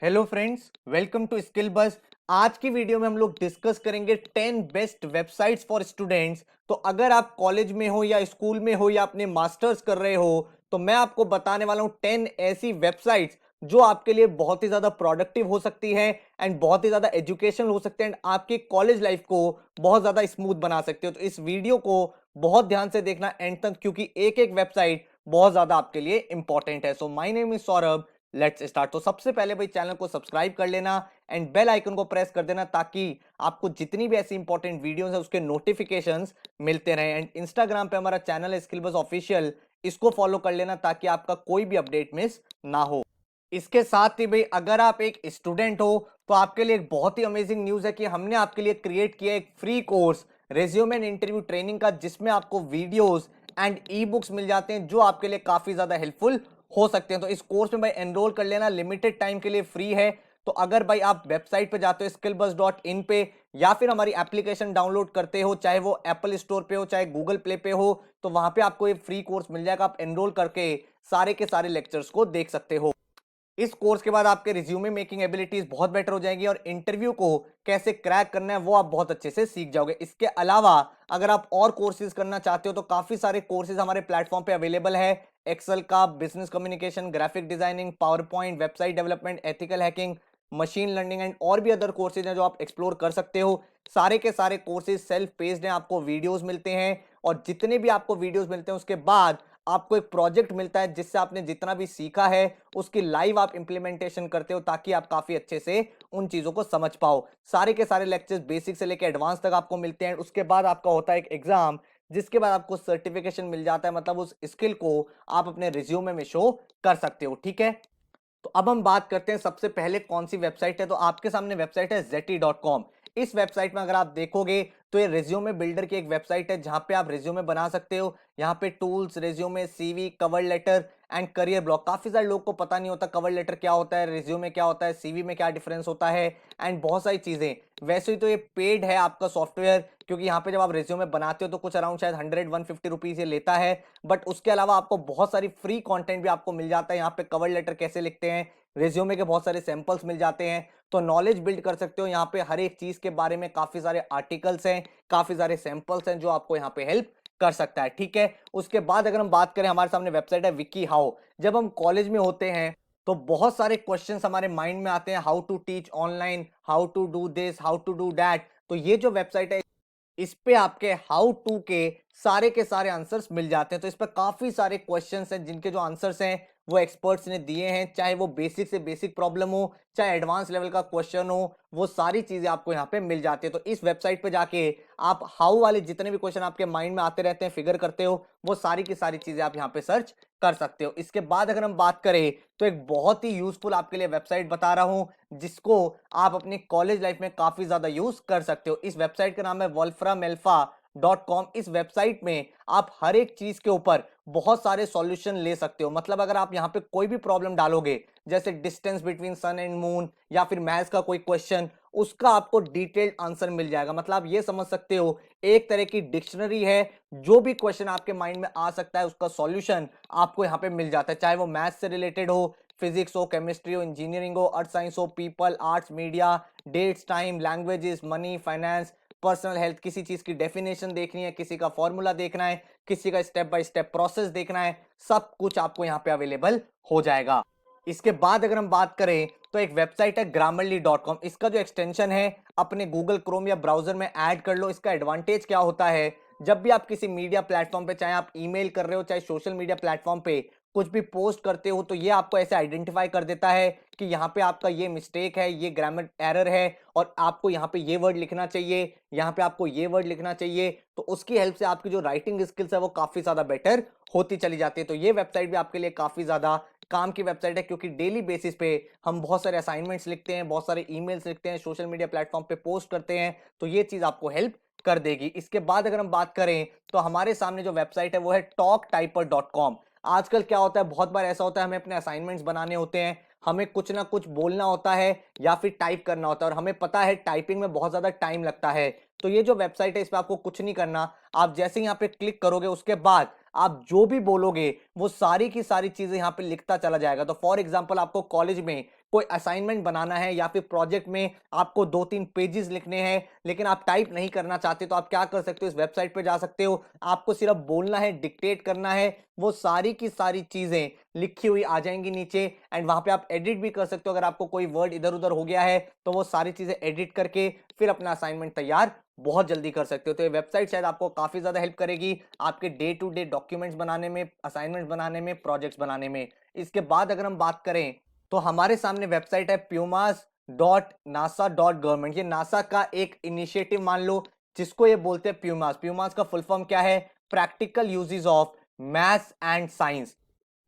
Hello friends, welcome to skill bus. आज की video में हम लोग डिस्कस करेंगे 10 बेस्ट वेबसाइट्स फॉर स्टूडेंट्स। तो अगर आप कॉलेज में हो या स्कूल में हो या अपने मास्टर्स कर रहे हो तो मैं आपको बताने वाला हूं 10 ऐसी वेबसाइट्स जो आपके लिए बहुत ही ज्यादा प्रोडक्टिव हो सकती है एंड बहुत ही ज्यादा एजुकेशनल हो सकते हैं एंड आपकी कॉलेज लाइफ को बहुत ज्यादा स्मूथ बना सकते हो। तो इस वीडियो को बहुत ध्यान से देखना एंड तक, क्योंकि एक एक वेबसाइट बहुत ज्यादा आपके लिए इंपॉर्टेंट है। So my name is Saurabh, let's start. तो सबसे पहले भाई चैनल को सब्सक्राइब कर लेना एंड बेल आइकन को प्रेस कर देना ताकि आपको जितनी भी ऐसी इंपॉर्टेंट वीडियोस है उसके नोटिफिकेशंस मिलते रहें। एंड इंस्टाग्राम पे हमारा चैनल है स्किल बस ऑफिशियल, इसको फॉलो कर लेना ताकि आपका कोई भी अपडेट मिस ना हो। इसके साथ ही भाई अगर आप एक स्टूडेंट हो तो आपके लिए एक बहुत ही अमेजिंग न्यूज है कि हमने आपके लिए क्रिएट किया एक free course resume and interview training का, जिसमें आपको वीडियोस एंड ई बुक्स मिल जाते हैं जो आपके लिए काफी ज्यादा हेल्पफुल हो सकते हैं। तो इस कोर्स में भाई एनरोल कर लेना, लिमिटेड टाइम के लिए फ्री है। तो अगर भाई आप वेबसाइट पे जाते हो skillbus.in पे या फिर हमारी एप्लीकेशन डाउनलोड करते हो, चाहे वो एप्पल स्टोर पे हो चाहे गूगल प्ले पे हो, तो वहां पे आपको ये फ्री कोर्स मिल जाएगा। आप एनरोल करके सारे के सारे लेक्चर्स को देख सकते हो। इस कोर्स के बाद आपके रिज्यूमे मेकिंग एबिलिटीज बहुत बेटर हो जाएंगी और इंटरव्यू को कैसे क्रैक करना है वो आप बहुत अच्छे से सीख जाओगे। इसके अलावा अगर आप और कोर्सेज करना चाहते हो तो काफी सारे कोर्सेज हमारे प्लेटफॉर्म पे अवेलेबल है। एक्सेल का, business communication, graphic designing, power point, website development, ethical hacking, machine learning and और भी अदर कोर्सेज हैं जो आप एक्सप्लोर कर सकते हो। सारे के सारे कोर्सेज सेल्फ पेस्ड हैं, आपको वीडियोस मिलते हैं और जितने भी आपको वीडियोस मिलते हैं उसके बाद आपको एक प्रोजेक्ट मिलता है जिससे आपने जितना भी सीखा है उसकी लाइव आप इंप्लीमेंटेशन करते हो ताकि आप काफी अच्छे से उन चीजों को समझ पाओ। सारे के सारे लेक्चर्स बेसिक से लेकर एडवांस तक आपको मिलते हैं। उसके बाद आपका होता है एक एग्जाम, जिसके बाद आपको सर्टिफिकेशन मिल जाता है, मतलब उस स्किल को आप अपने रिज्यूमे में शो कर सकते हो। ठीक है, तो अब हम बात करते हैं सबसे पहले कौन सी वेबसाइट है। तो आपके सामने वेबसाइट है zeti.com। इस वेबसाइट में अगर आप देखोगे तो ये रिज्यूमे बिल्डर की एक वेबसाइट है जहां पे आप रिज्यूमे बना सकते हो। यहाँ पे tools, resume, CV, cover letter and career block. काफी सारे लोग को पता नहीं होता कवर लेटर क्या होता है, रिज्यूमे क्या होता है, सीवी में क्या डिफरेंस होता है एंड बहुत सारी चीजें। वैसे ही तो ये पेड है आपका सॉफ्टवेयर, क्योंकि यहाँ पे जब आप रिज्यूमे बनाते हो तो कुछ अराउंड शायद 100-150 रुपीज ये लेता है। बट उसके अलावा आपको बहुत सारी फ्री कंटेंट भी आपको मिल जाता है। यहाँ पे कवर लेटर कैसे लिखते हैं, रिज्यूमे के बहुत सारे सैंपल्स मिल जाते हैं, तो नॉलेज बिल्ड कर सकते हो। यहाँ पे हर एक चीज के बारे में काफी सारे आर्टिकल्स हैं, काफी सारे सैंपल्स हैं जो आपको यहाँ पे हेल्प कर सकता है। ठीक है, उसके बाद अगर हम बात करें, हमारे सामने वेबसाइट है विकी हाउ। जब हम कॉलेज में होते हैं तो बहुत सारे क्वेश्चंस हमारे माइंड में आते हैं, how to teach online, how to do this, how to do that. तो ये जो वेबसाइट है इस पे आपके हाउ टू के सारे आंसर्स मिल जाते हैं। तो इस पे काफी सारे क्वेश्चंस हैं जिनके जो आंसर्स हैं वो एक्सपर्ट्स ने दिए हैं, चाहे वो बेसिक से बेसिक प्रॉब्लम हो चाहे एडवांस लेवल का क्वेश्चन हो, वो सारी चीजें आपको यहाँ पे मिल जाती है। तो इस वेबसाइट पे जाके आप हाउ वाले जितने भी क्वेश्चन आपके माइंड में आते रहते हैं, फिगर करते हो, वो सारी की सारी चीजें आप यहाँ पे सर्च कर सकते हो। इसके बाद अगर हम बात करें तो एक बहुत ही यूजफुल आपके लिए वेबसाइट बता रहा हूं जिसको आप अपनी कॉलेज लाइफ में काफी ज्यादा यूज कर सकते हो। इस वेबसाइट का नाम है wolframelpha.com। इस वेबसाइट में आप हर एक चीज के ऊपर बहुत सारे सॉल्यूशन ले सकते हो। मतलब अगर आप यहाँ पे कोई भी प्रॉब्लम डालोगे, जैसे distance between sun and moon या फिर मैथ्स का कोई क्वेश्चन, उसका आपको डिटेल्ड आंसर मिल जाएगा। मतलब आप ये समझ सकते हो एक तरह की डिक्शनरी है, जो भी क्वेश्चन आपके माइंड में आ सकता है उसका सॉल्यूशन आपको यहाँ पे मिल जाता है, चाहे वो मैथ्स से रिलेटेड हो, फिजिक्स हो, केमिस्ट्री हो, इंजीनियरिंग हो, अर्थ साइंस हो, people, arts, media, dates, time, languages, money, finance, personal health, किसी चीज की डेफिनेशन देखनी है, किसी का फॉर्मूला देखना है, किसी का स्टेप बाय स्टेप प्रोसेस देखना है, सब कुछ आपको यहाँ पे अवेलेबल हो जाएगा। इसके बाद अगर हम बात करें तो एक वेबसाइट है grammarly.com। इसका जो एक्सटेंशन है अपने गूगल क्रोम या ब्राउजर में ऐड कर लो। इसका एडवांटेज क्या होता है, जब भी आप किसी मीडिया प्लेटफॉर्म पे, चाहे आप ईमेल कर रहे हो चाहे सोशल मीडिया प्लेटफॉर्म पे कुछ भी पोस्ट करते हो, तो ये आपको ऐसे आइडेंटिफाई कर देता है कि यहाँ पे आपका ये मिस्टेक है, ये ग्रामर एरर है और आपको यहाँ पे ये वर्ड लिखना चाहिए, यहाँ पे आपको ये वर्ड लिखना चाहिए। तो उसकी हेल्प से आपकी जो राइटिंग स्किल्स है वो काफी ज्यादा बेटर होती चली जाती है। तो ये वेबसाइट भी आपके लिए काफी ज्यादा काम की वेबसाइट है, क्योंकि डेली बेसिस पे हम बहुत सारे असाइनमेंट्स लिखते हैं, बहुत सारे ईमेल्स लिखते हैं, सोशल मीडिया प्लेटफॉर्म पे पोस्ट करते हैं, तो ये चीज आपको हेल्प कर देगी। इसके बाद अगर हम बात करें तो हमारे सामने जो वेबसाइट है वो है talktyper.com। आजकल क्या होता है, बहुत बार ऐसा होता है हमें अपने असाइनमेंट्स बनाने होते हैं, हमें कुछ ना कुछ बोलना होता है या फिर टाइप करना होता है और हमें पता है टाइपिंग में बहुत ज्यादा टाइम लगता है। तो ये जो वेबसाइट है इस पे आपको कुछ नहीं करना, आप जैसे ही यहाँ पे क्लिक करोगे उसके बाद आप जो भी बोलोगे वो सारी की सारी चीजें यहाँ पे लिखता चला जाएगा। तो फॉर एग्जाम्पल आपको कॉलेज में कोई असाइनमेंट बनाना है या फिर प्रोजेक्ट में आपको 2-3 पेजेस लिखने हैं लेकिन आप टाइप नहीं करना चाहते, तो आप क्या कर सकते हो, इस वेबसाइट पे जा सकते हो। आपको सिर्फ बोलना है, डिक्टेट करना है, वो सारी की सारी चीजें लिखी हुई आ जाएंगी नीचे एंड वहां पे आप एडिट भी कर सकते हो। अगर आपको कोई वर्ड इधर उधर हो गया है तो वो सारी चीजें एडिट करके फिर अपना असाइनमेंट तैयार बहुत जल्दी कर सकते हो। तो ये वेबसाइट शायद आपको काफी ज्यादा हेल्प करेगी आपके डे टू डे डॉक्यूमेंट्स बनाने में, असाइनमेंट बनाने में, प्रोजेक्ट्स बनाने में। इसके बाद अगर हम बात करें तो हमारे सामने वेबसाइट है pumas.nasa.government। ये नासा का एक इनिशिएटिव मान लो, जिसको ये बोलते हैं प्यूमास। प्यूमास का फुल फॉर्म क्या है? Practical uses of maths and science.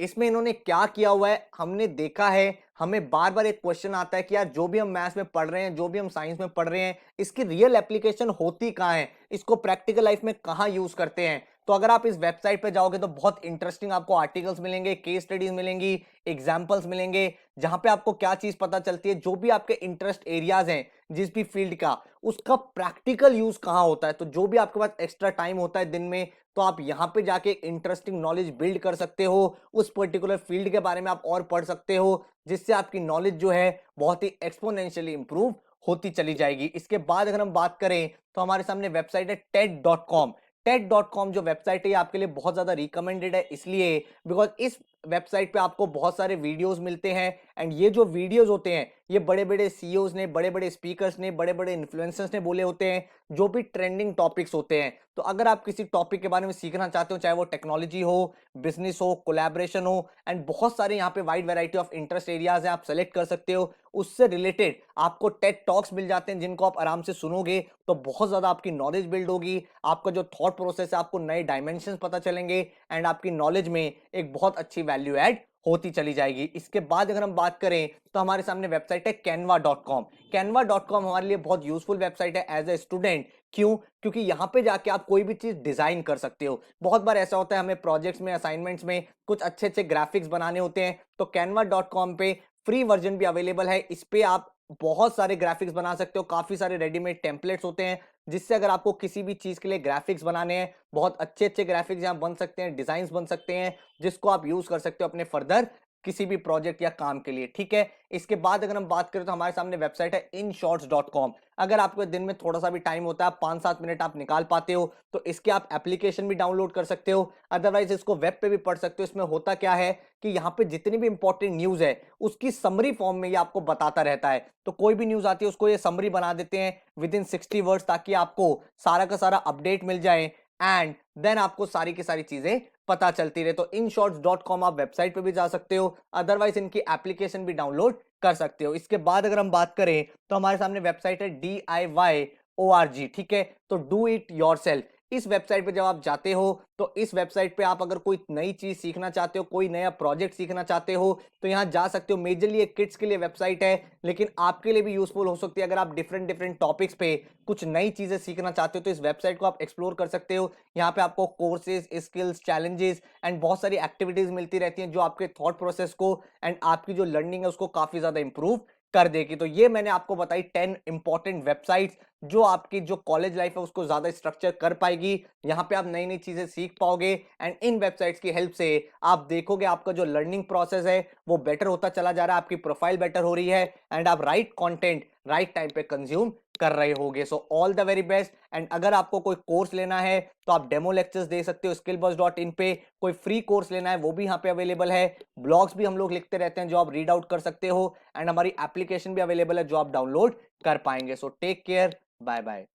इसमें इन्होंने क्या किया हुआ है, हमने देखा है, हमें बार बार एक क्वेश्चन आता है कि यार जो भी हम मैथ्स में पढ़ रहे हैं, जो भी हम साइंस में पढ़ रहे हैं, इसकी रियल एप्लीकेशन होती कहाँ है, इसको प्रैक्टिकल लाइफ में कहाँ यूज करते हैं। तो अगर आप इस वेबसाइट पे जाओगे तो बहुत इंटरेस्टिंग आपको आर्टिकल्स मिलेंगे, केस स्टडीज मिलेंगी, एग्जाम्पल्स मिलेंगे, जहां पे आपको क्या चीज पता चलती है, जो भी आपके इंटरेस्ट एरियाज हैं जिस भी फील्ड का, उसका प्रैक्टिकल यूज कहाँ होता है। तो जो भी आपके पास एक्स्ट्रा टाइम होता है दिन में, तो आप यहाँ पे जाके इंटरेस्टिंग नॉलेज बिल्ड कर सकते हो, उस पर्टिकुलर फील्ड के बारे में आप और पढ़ सकते हो, जिससे आपकी नॉलेज जो है बहुत ही एक्सपोनेंशियली इंप्रूव होती चली जाएगी। इसके बाद अगर हम बात करें तो हमारे सामने वेबसाइट है TED.com। TED.com जो वेबसाइट है ये आपके लिए बहुत ज्यादा रिकमेंडेड है, इसलिए बिकॉज इस वेबसाइट पे आपको बहुत सारे वीडियोस मिलते हैं एंड ये जो वीडियोस होते हैं ये बड़े बड़े सीईओज ने, बड़े बड़े स्पीकर्स ने, बड़े बड़े इन्फ्लुएंसर्स ने बोले होते हैं, जो भी ट्रेंडिंग टॉपिक्स होते हैं। तो अगर आप किसी टॉपिक के बारे में सीखना चाहते हो, चाहे वो टेक्नोलॉजी हो, बिजनेस हो, कोलैबोरेशन हो, एंड बहुत सारे यहाँ पे wide variety of interest areas हैं, आप सेलेक्ट कर सकते हो। उससे रिलेटेड आपको टेड टॉक्स मिल जाते हैं, जिनको आप आराम से सुनोगे तो बहुत ज्यादा आपकी नॉलेज बिल्ड होगी, आपका जो थॉट प्रोसेस है, आपको नए डायमेंशन पता चलेंगे एंड आपकी नॉलेज में एक बहुत अच्छी वैल्यू ऐड होती चली जाएगी। इसके बाद अगर हम बात करें तो हमारे सामने वेबसाइट है canva.com। canva.com हमारे लिए बहुत यूजफुल वेबसाइट है एज ए स्टूडेंट। क्यों? क्योंकि यहाँ पे जाके आप कोई भी चीज डिजाइन कर सकते हो। बहुत बार ऐसा होता है हमें प्रोजेक्ट्स में, असाइनमेंट्स में कुछ अच्छे अच्छे ग्राफिक्स बनाने होते हैं, तो canva.com पे फ्री वर्जन भी अवेलेबल है। इस पे आप बहुत सारे ग्राफिक्स बना सकते हो, काफी सारे रेडीमेड टेम्पलेट्स होते हैं, जिससे अगर आपको किसी भी चीज के लिए ग्राफिक्स बनाने हैं, बहुत अच्छे अच्छे ग्राफिक्स यहाँ बन सकते हैं, डिजाइन बन सकते हैं, जिसको आप यूज कर सकते हो अपने फर्दर किसी भी प्रोजेक्ट या काम के लिए। ठीक है, इसके बाद अगर हम बात करें तो हमारे सामने वेबसाइट है inshorts.com। अगर आपको दिन में थोड़ा सा भी टाइम होता है, 5-7 मिनट आप निकाल पाते हो, तो इसके आप एप्लीकेशन भी डाउनलोड कर सकते हो, अदरवाइज इसको वेब पे भी पढ़ सकते हो। इसमें होता क्या है कि यहाँ पे जितनी भी इंपॉर्टेंट न्यूज है उसकी समरी फॉर्म में ये आपको बताता रहता है। तो कोई भी न्यूज आती है उसको ये समरी बना देते हैं विद इन 60 वर्ड्स, ताकि आपको सारा का सारा अपडेट मिल जाए एंड देन आपको सारी की सारी चीजें पता चलती रहे। तो inshorts.com आप वेबसाइट पे भी जा सकते हो, अदरवाइज इनकी एप्लीकेशन भी डाउनलोड कर सकते हो। इसके बाद अगर हम बात करें तो हमारे सामने वेबसाइट है DIY.org। ठीक है, तो डू इट योरसेल्फ। इस वेबसाइट पे जब आप जाते हो तो इस वेबसाइट पे आप अगर कोई नई चीज सीखना चाहते हो, कोई नया प्रोजेक्ट सीखना चाहते हो, तो यहाँ जा सकते हो। मेजरली एक किड्स के लिए वेबसाइट है, लेकिन आपके लिए भी यूजफुल हो सकती है। अगर आप डिफरेंट डिफरेंट टॉपिक्स पे कुछ नई चीजें सीखना चाहते हो तो इस वेबसाइट को आप एक्सप्लोर कर सकते हो। यहाँ पे आपको कोर्सेज, स्किल्स, चैलेंजेस एंड बहुत सारी एक्टिविटीज मिलती रहती हैं, जो आपके थॉट प्रोसेस को एंड आपकी जो लर्निंग है उसको काफी ज्यादा इंप्रूव कर देगी। तो ये मैंने आपको बताई 10 इंपॉर्टेंट वेबसाइट्स, जो आपकी जो कॉलेज लाइफ है उसको ज्यादा स्ट्रक्चर कर पाएगी। यहाँ पे आप नई नई चीजें सीख पाओगे एंड इन वेबसाइट्स की हेल्प से आप देखोगे आपका जो लर्निंग प्रोसेस है वो बेटर होता चला जा रहा है, आपकी प्रोफाइल बेटर हो रही है एंड आप राइट कंटेंट राइट टाइम पे कंज्यूम कर रहे होगे। So all the very best. And अगर आपको कोई कोर्स लेना है तो आप डेमो लेक्चर्स दे सकते हो skillbuzz.in पे। कोई फ्री कोर्स लेना है वो भी यहाँ पे अवेलेबल है। ब्लॉग्स भी हम लोग लिखते रहते हैं जो आप रीड आउट कर सकते हो, एंड हमारी एप्लीकेशन भी अवेलेबल है जो आप डाउनलोड कर पाएंगे। So take care, bye bye.